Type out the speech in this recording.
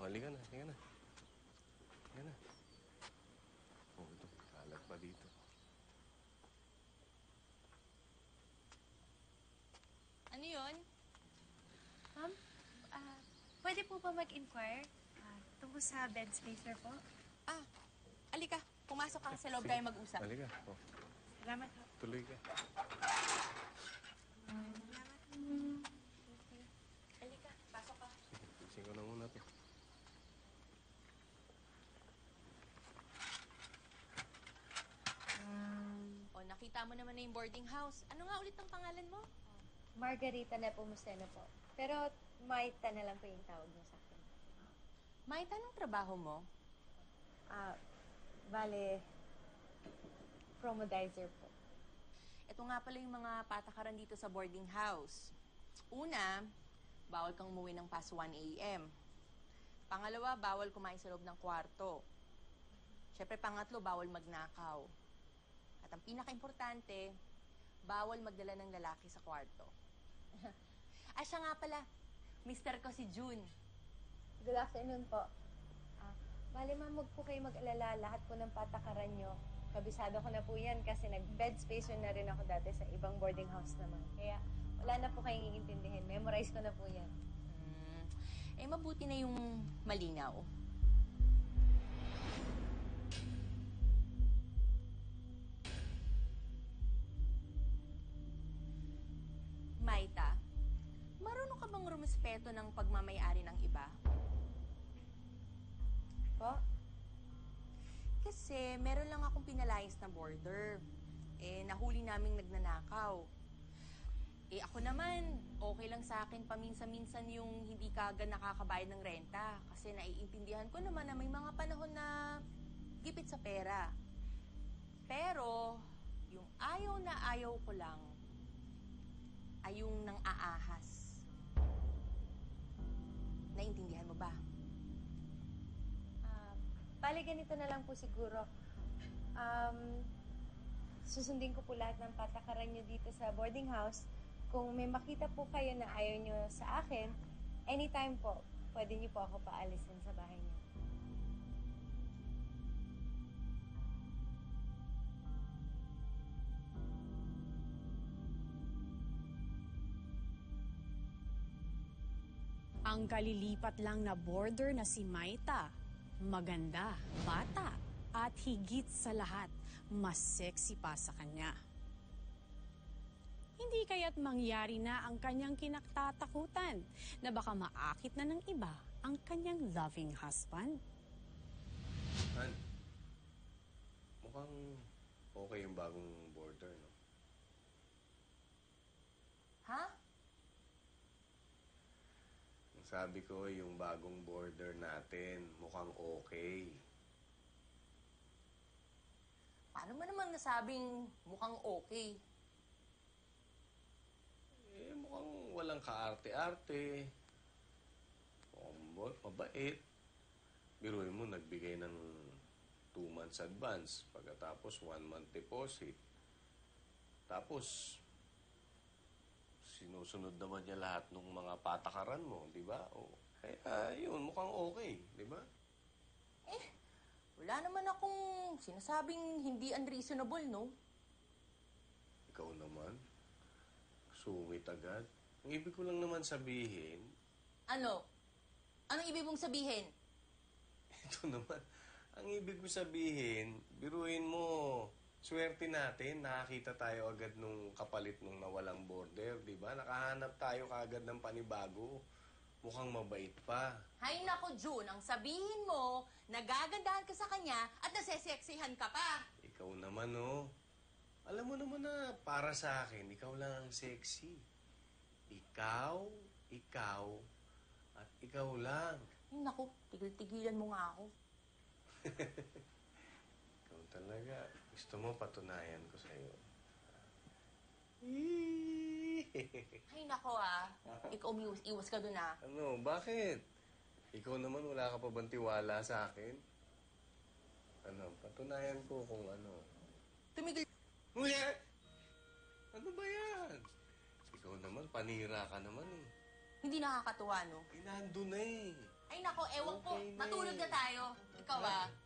halika na, halika na. Halika na. Oh, ito. Kalat pa dito. Ano yun? Ma'am, pwede po ba mag-inquire? Tungkol sa bed spacer po? Alika. Pumasok ka sa loob tayo mag-usap. Halika. Oh, Salamat po. tuloy ka. Salamat. Alika, pasok ka. Tisin ko na muna to. O, nakita mo naman na yung boarding house. Ano nga ulit ang pangalan mo? Margarita Nepomuceno po. Pero Maita na lang po yung tawag niya sa akin. May tanong trabaho mo? Bale, promodizer po. Ito nga pala yung mga patakaran dito sa boarding house. Una, bawal kang umuwi ng past 1 a.m. Pangalawa, bawal kumain sa loob ng kwarto. Siyempre, pangatlo, bawal magnakaw. At ang pinaka-importante, bawal magdala ng lalaki sa kwarto. Siya nga pala, mister ko si June. Good afternoon po. Bale, ma'am, huwag po kayo mag-alala. Lahat po ng patakaran nyo, kabisado ko na po yan kasi nag-bed spacer na rin ako dati sa ibang boarding house naman. Kaya wala na po kayong iintindihin. Memorize ko na po yan. Mabuti na yung malinaw. Maita, marunong ka bang rumespeto ng pagmamayari ng iba? Po? Kasi meron lang akong pinalayas na boarder. Nahuli naming nagnanakaw. Ako naman, okay lang sa akin paminsan-minsan yung hindi ka agad nakakabayad ng renta. Kasi naiintindihan ko naman na may mga panahon na gipit sa pera. Pero, yung ayaw na ayaw ko lang ay yung nang aahas. Naintindihan mo ba? Bale, ganito na lang po siguro. Susundin ko po lahat ng patakaran nyo dito sa boarding house. Kung may makita po kayo na ayaw nyo sa akin, anytime po, pwede nyo po ako paalisin sa bahay nyo. Ang kalilipat lang na boarder na si Maita, maganda, bata, at higit sa lahat, mas sexy pa sa kanya. Hindi kaya't mangyari na ang kanyang kinatatakutan na baka maakit na ng iba ang kanyang loving husband. Han, mukhang okay yung bagong boarder, no? Ha? Ang sabi ko, yung bagong boarder natin, mukhang okay. Paano mo naman nasabing mukhang okay? Mukhang walang kaarte-arte. Mukhang mabait. Biruin mo, nagbigay ng 2 months advance. Pagkatapos, 1 month deposit. Tapos, sinusunod naman niya lahat ng mga patakaran mo, di ba? Kaya, yun, mukhang okay, di ba? Wala naman akong sinasabing hindi unreasonable, no? Ikaw naman, sumit agad. Ang ibig ko lang naman sabihin, Ano? Anong ibig mong sabihin? ito naman, ang ibig ko sabihin, biruin mo, swerte natin, nakakita tayo agad nung kapalit nung nawalang border, di ba? Nakahanap tayo kaagad ng panibago. Mukhang mabait pa. Hay nako, June, ang sabihin mo, nagagandahan ka sa kanya at naseseksihan ka pa. Ikaw naman, oh. Alam mo naman na para sa akin, ikaw lang ang sexy. Ikaw, at ikaw lang. Ay nako, tigil-tigilan mo nga ako. Ikaw talaga. Gusto mo patunayan ko sa'yo. Ay nako ikaw iwas ka dun Ano, bakit? Ikaw naman wala ka pa bang tiwala sa akin? Ano, patunayan ko kung ano. Tumigil. Nguya! Ano ba yan? Ikaw naman, panira ka naman eh. Hindi nakakatuwa, no? Nandun na eh. Ay nako, ewan ko. Ikaw